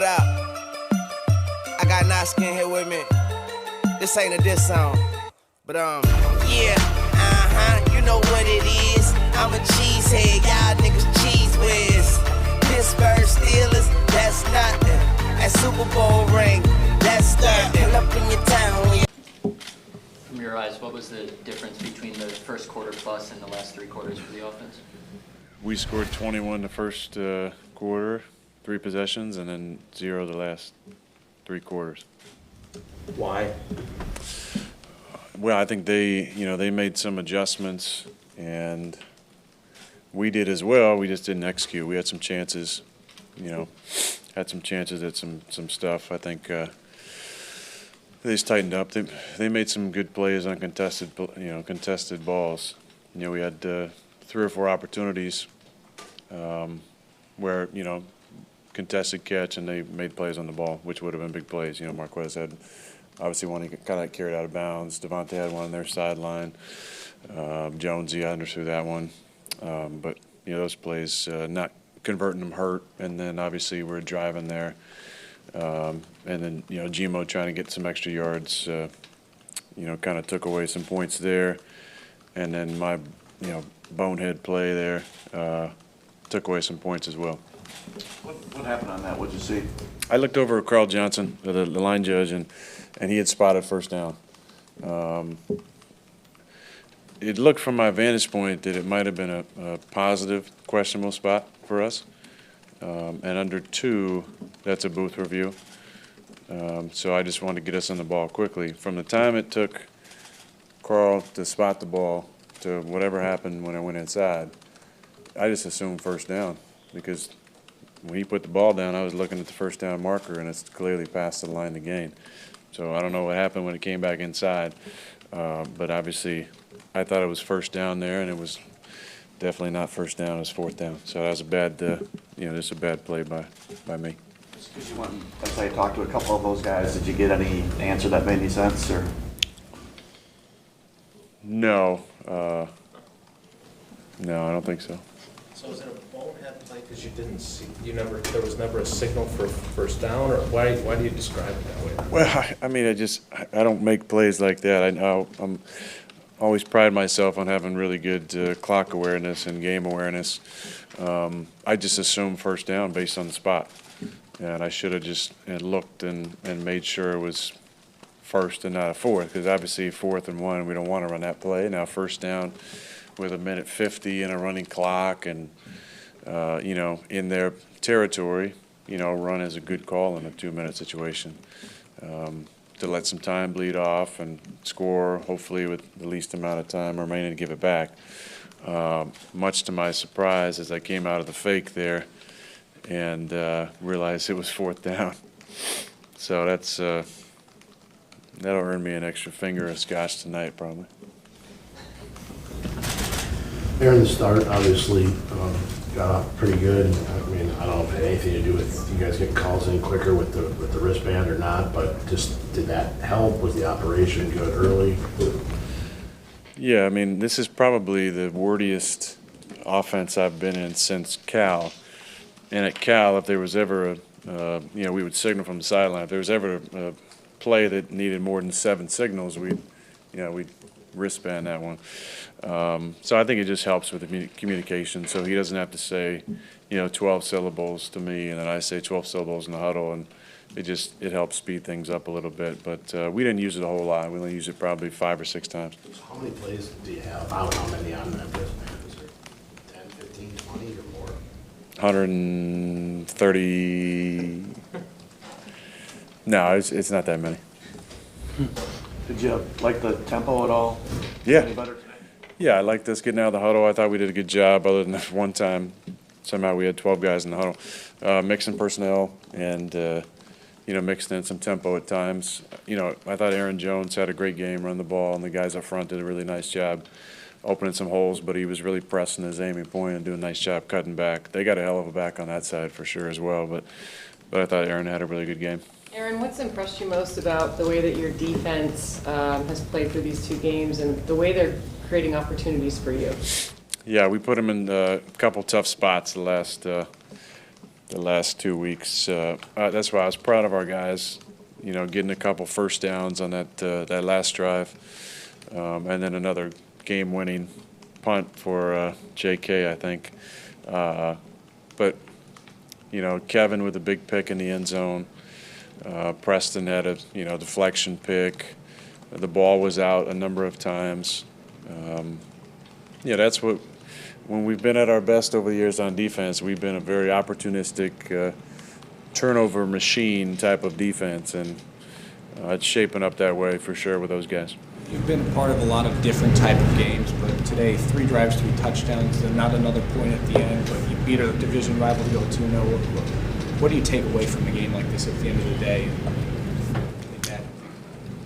up? I got Naskin here with me. This ain't a diss song, but yeah, you know what it is. I'm a cheesehead, y'all niggas cheese whiz. Pittsburgh Steelers, that's nothing. That Super Bowl ring, that's nothing. Pull up in your town when you. From your eyes, what was the difference between the first quarter plus and the last 3 quarters for the offense? We scored 21 the first quarter, 3 possessions, and then 0 the last 3 quarters. Why? Well, I think they made some adjustments, and we did as well. We just didn't execute. We had some chances, at some stuff. I think they just tightened up. They made some good plays on contested balls. We had 3 or 4 opportunities where contested catch, and they made plays on the ball, which would have been big plays. Marquez had obviously one he kind of carried out of bounds. Devontae had one on their sideline. Jonesy underthrew that one. But those plays, not converting them hurt, and then obviously we're driving there. And then Gmo trying to get some extra yards, kind of took away some points there. And then my bonehead play there took away some points as well. What happened on that? What'd you see? I looked over at Carl Johnson, the line judge, and he had spotted first down. It looked from my vantage point that it might have been a positive, questionable spot for us. And under 2, that's a booth review. So I just wanted to get us on the ball quickly. From the time it took Carl to spot the ball to whatever happened when I went inside, I just assumed first down, because when he put the ball down, I was looking at the first down marker, and it's clearly past the line to gain. So I don't know what happened when it came back inside, but obviously I thought it was first down there, and it was definitely not first down. It was 4th down. So that was a bad, just a bad play by me. Because you went, as I talked to a couple of those guys, did you get any answer that made any sense, or? No, no, I don't think so. So is it a bonehead play because you didn't see, there was never a signal for first down, or why do you describe it that way? Well, I mean, I don't make plays like that. I'm always pride myself on having really good clock awareness and game awareness. I just assumed first down based on the spot, and I should have just looked and made sure it was first and not a 4th, because obviously 4th and 1, we don't want to run that play. Now first down with 1:50 and a running clock, and in their territory, run is a good call in a 2-minute situation. To let some time bleed off and score, hopefully with the least amount of time remaining to give it back. Much to my surprise, as I came out of the fake there and realized it was 4th down. So that'll earn me an extra finger of scotch tonight, probably. Aaron, the start obviously got off pretty good. I mean, I don't know if it had anything to do with you guys getting calls in quicker with the wristband or not, but just did that help? Was the operation good early? Yeah, I mean, this is probably the wordiest offense I've been in since Cal. And at Cal, if there was ever we would signal from the sideline. If there was ever a play that needed more than 7 signals, we'd wristband that one. So I think it just helps with the communication. So he doesn't have to say, 12 syllables to me, and then I say 12 syllables in the huddle, and it helps speed things up a little bit. But we didn't use it a whole lot. We only used it probably 5 or 6 times. So how many plays do you have? How many on that wristband? Is there 10, 15, 20 or more? 130. No, it's not that many. Did you like the tempo at all? Yeah. Any better today? Yeah, I liked us getting out of the huddle. I thought we did a good job, other than that one time somehow we had 12 guys in the huddle. Mixing personnel and, mixed in some tempo at times. I thought Aaron Jones had a great game, run the ball, and the guys up front did a really nice job opening some holes, but he was really pressing his aiming point and doing a nice job cutting back. They got a hell of a back on that side for sure as well, but I thought Aaron had a really good game. Aaron, what's impressed you most about the way that your defense has played through these 2 games and the way they're creating opportunities for you? Yeah, we put them in a couple tough spots the last the last 2 weeks. That's why I was proud of our guys, getting a couple first downs on that last drive, and then another game-winning punt for J.K., I think. But Kevin with a big pick in the end zone. Preston had a deflection pick. The ball was out a number of times. That's what. When we've been at our best over the years on defense, we've been a very opportunistic turnover machine type of defense, and it's shaping up that way for sure with those guys. You've been a part of a lot of different type of games, but today 3 drives, 3 touchdowns, and not another point at the end, but you beat a division rival to go 2-0. What do you take away from a game like this at the end of the day?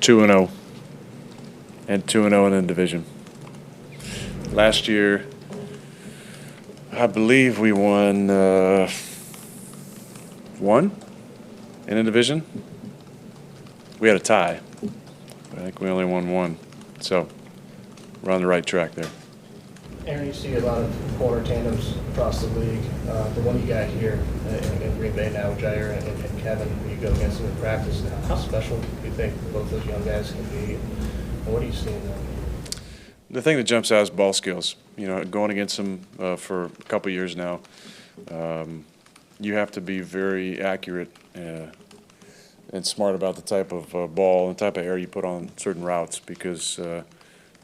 2-0 and 2-0 in the division. Last year, I believe we won one in the division. We had a tie. I think we only won one. So we're on the right track there. Aaron, you see a lot of corner tandems across the league. The one you got here in Green Bay now, Jair and Kevin, you go against them in practice. How special do you think both those young guys can be? And what do you see in them? The thing that jumps out is ball skills. Going against them for a couple years now, you have to be very accurate and smart about the type of ball and type of air you put on certain routes because they're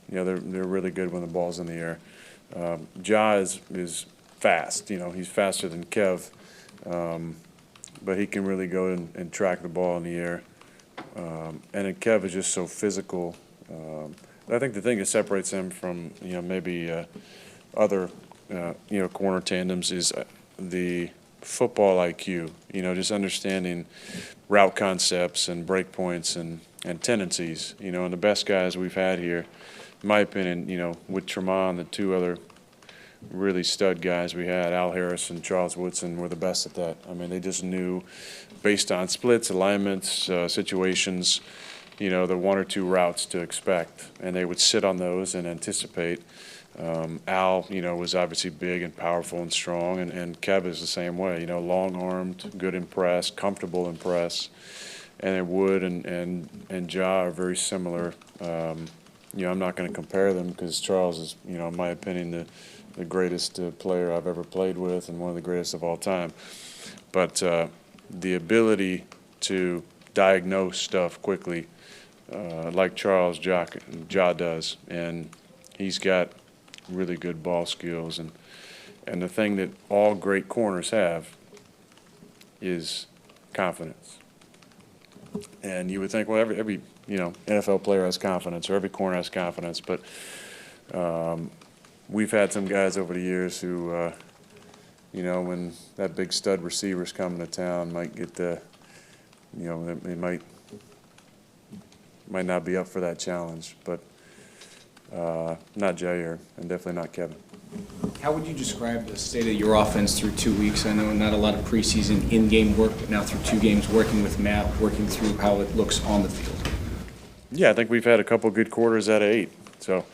really good when the ball's in the air. Ja is fast. He's faster than Kev, but he can really go and track the ball in the air. And then Kev is just so physical. I think the thing that separates him from maybe other corner tandems is the football IQ. Just understanding route concepts and break points and tendencies. And the best guys we've had here, in my opinion, with Tremont, the 2 other really stud guys we had, Al Harris and Charles Woodson, were the best at that. I mean, they just knew based on splits, alignments, situations, the 1 or 2 routes to expect, and they would sit on those and anticipate. Al, was obviously big and powerful and strong, and Kev is the same way, long-armed, good in press, comfortable in press, and then Wood and Ja are very similar. I'm not going to compare them because Charles is, in my opinion, the greatest player I've ever played with and one of the greatest of all time. But the ability to diagnose stuff quickly, like Charles Ja does, and he's got really good ball skills, and the thing that all great corners have is confidence. And you would think, well, every NFL player has confidence, or every corner has confidence, but we've had some guys over the years who, when that big stud receiver's coming to town, might get they might not be up for that challenge, but not Jair, and definitely not Kevin. How would you describe the state of your offense through 2 weeks? I know not a lot of preseason in-game work, but now through 2 games, working with Matt, working through how it looks on the field. Yeah, I think we've had a couple good quarters out of 8, so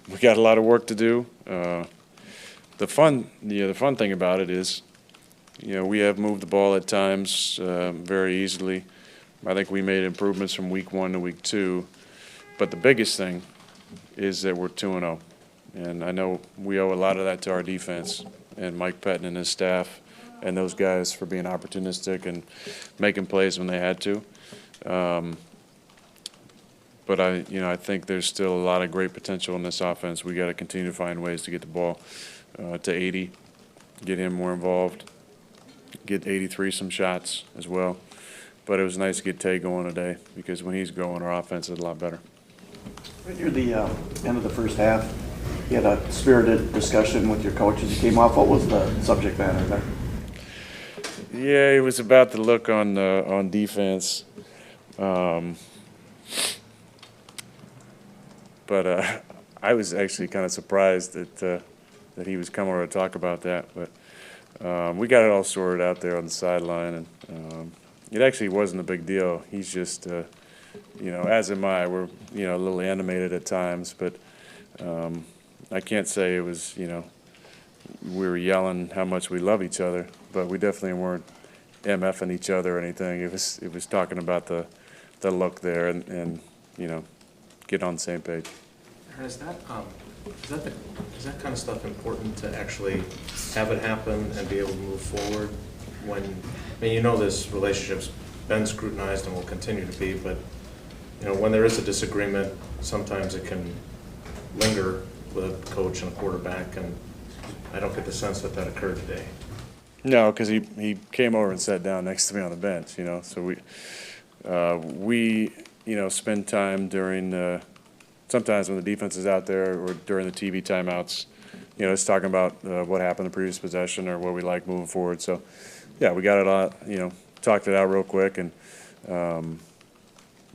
we got a lot of work to do. The fun thing about it is, we have moved the ball at times very easily. I think we made improvements from week 1 to week 2, but the biggest thing is that we're 2-0. And I know we owe a lot of that to our defense and Mike Pettin and his staff and those guys for being opportunistic and making plays when they had to. But I think there's still a lot of great potential in this offense. We got to continue to find ways to get the ball to 80, get him more involved, get 83 some shots as well. But it was nice to get Tay going today because when he's going, our offense is a lot better. Right near the end of the first half, you had a spirited discussion with your coach as you came off. What was the subject matter there? Yeah, it was about the look on defense. But I was actually kind of surprised that he was coming over to talk about that. But we got it all sorted out there on the sideline, and it actually wasn't a big deal. He's just, as am I. We're, a little animated at times, but I can't say it was, we were yelling how much we love each other, but we definitely weren't MFing each other or anything. It was talking about the look there and get on the same page. Is that kind of stuff important to actually have it happen and be able to move forward when, I mean, this relationship's been scrutinized and will continue to be, but, when there is a disagreement, sometimes it can linger with a coach and a quarterback, and I don't get the sense that occurred today. No, because he came over and sat down next to me on the bench, so we spend time during sometimes when the defense is out there or during the TV timeouts, it's talking about what happened the previous possession or what we like moving forward. So, yeah, we got it all, talked it out real quick and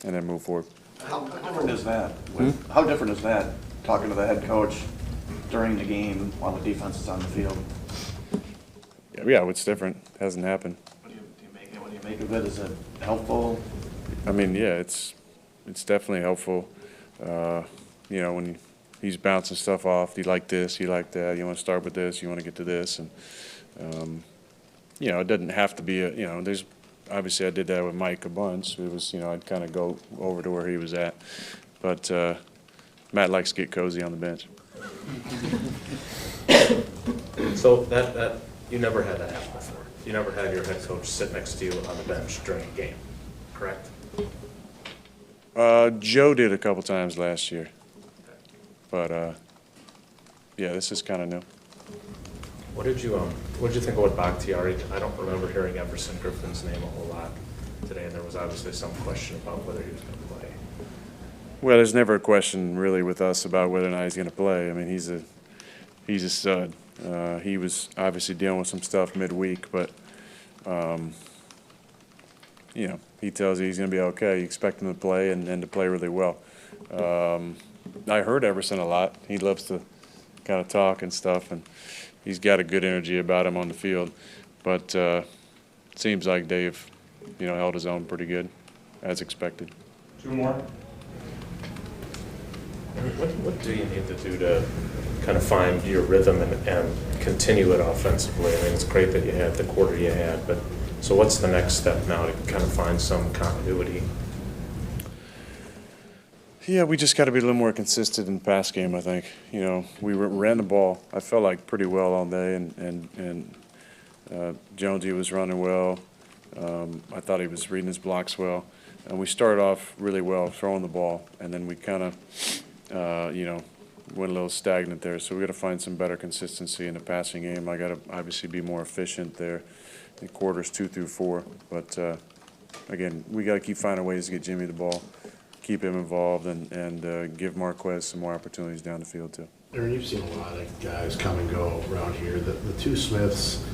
then move forward. How different is that? How different is that, talking to the head coach during the game while the defense is on the field? Yeah, it's different. It hasn't happened. What do you make of it? Is it helpful? I mean, yeah, it's definitely helpful. When he's bouncing stuff off, you like this, you like that, you want to start with this, you want to get to this, and it doesn't have to be there's obviously I did that with Mike a bunch. It was I'd kind of go over to where he was at, but Matt likes to get cozy on the bench. So that you never had that happen before. You never had your head coach sit next to you on the bench during a game, correct? Joe did a couple times last year, but yeah, this is kind of new. What did you think about Bakhtiari? I don't remember hearing Everson Griffin's name a whole lot today, and there was obviously some question about whether he was going to play. Well, there's never a question really with us about whether or not he's going to play. I mean, he's a stud. He was obviously dealing with some stuff midweek, but he tells you he's going to be okay. You expect him to play and to play really well. I heard Everson a lot. He loves to kind of talk and stuff, and he's got a good energy about him on the field. But it seems like Dave, held his own pretty good, as expected. Two more. What do you need to do to kind of find your rhythm and continue it offensively? I mean, it's great that you had the quarter you had, but so what's the next step now to kind of find some continuity? Yeah, we just got to be a little more consistent in the pass game, I think. We ran the ball, I felt like, pretty well all day, and Jonesy was running well. I thought he was reading his blocks well. And we started off really well throwing the ball, and then we kind of, went a little stagnant there. So we got to find some better consistency in the passing game. I got to obviously be more efficient there in quarters 2 through 4. But again, we got to keep finding ways to get Jimmy the ball, keep him involved, and give Marquez some more opportunities down the field too. Aaron, you've seen a lot of guys come and go around here. The two Smiths,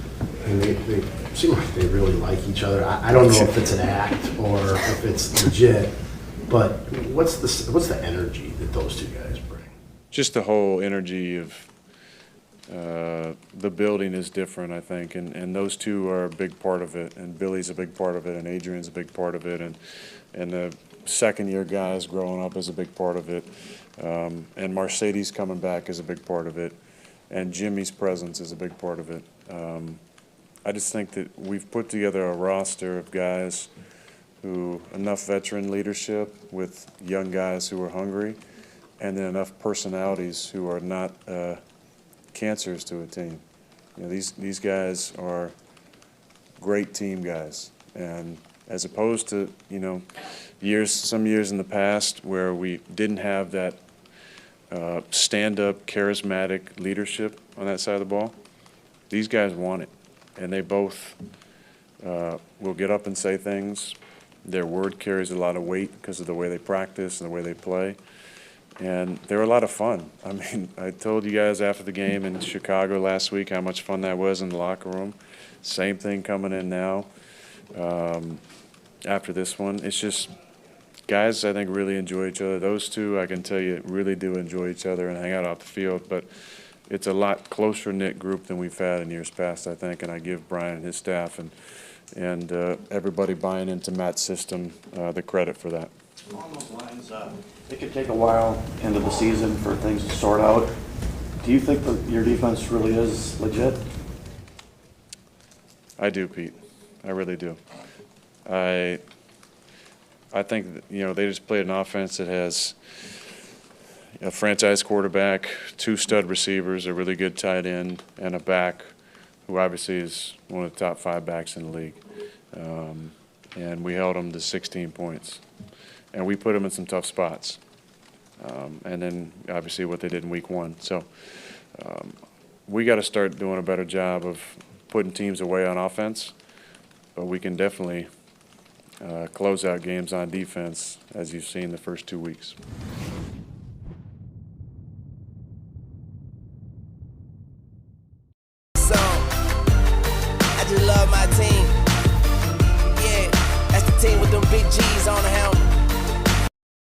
and they seem like they really like each other. I don't know if it's an act or if it's legit, but what's the energy that those two guys bring? Just the whole energy of the building is different, I think, and those two are a big part of it, and Billy's a big part of it, and Adrian's a big part of it, and the second-year guys growing up is a big part of it, and Mercedes coming back is a big part of it, and Jimmy's presence is a big part of it. I just think that we've put together a roster of guys who enough veteran leadership with young guys who are hungry, and then enough personalities who are not cancers to a team. These guys are great team guys, and as opposed to some years in the past where we didn't have that stand-up, charismatic leadership on that side of the ball, these guys want it, and they both will get up and say things. Their word carries a lot of weight because of the way they practice and the way they play. And they're a lot of fun. I mean, I told you guys after the game in Chicago last week how much fun that was in the locker room. Same thing coming in now after this one. It's just guys, I think, really enjoy each other. Those two, I can tell you, really do enjoy each other and hang out off the field. But it's a lot closer-knit group than we've had in years past, I think. And I give Brian and his staff and everybody buying into Matt's system the credit for that. Along those lines, it could take a while into the season for things to sort out. Do you think that your defense really is legit? I do, Pete. I really do. I think that, they just played an offense that has a franchise quarterback, 2 stud receivers, a really good tight end, and a back who obviously is one of the top 5 backs in the league. And we held them to 16 points. And we put them in some tough spots. And then obviously what they did in week 1. So we got to start doing a better job of putting teams away on offense. But we can definitely close out games on defense, as you've seen the first 2 weeks. I just love my team. Yeah, that's the team with them big G's on the helmet.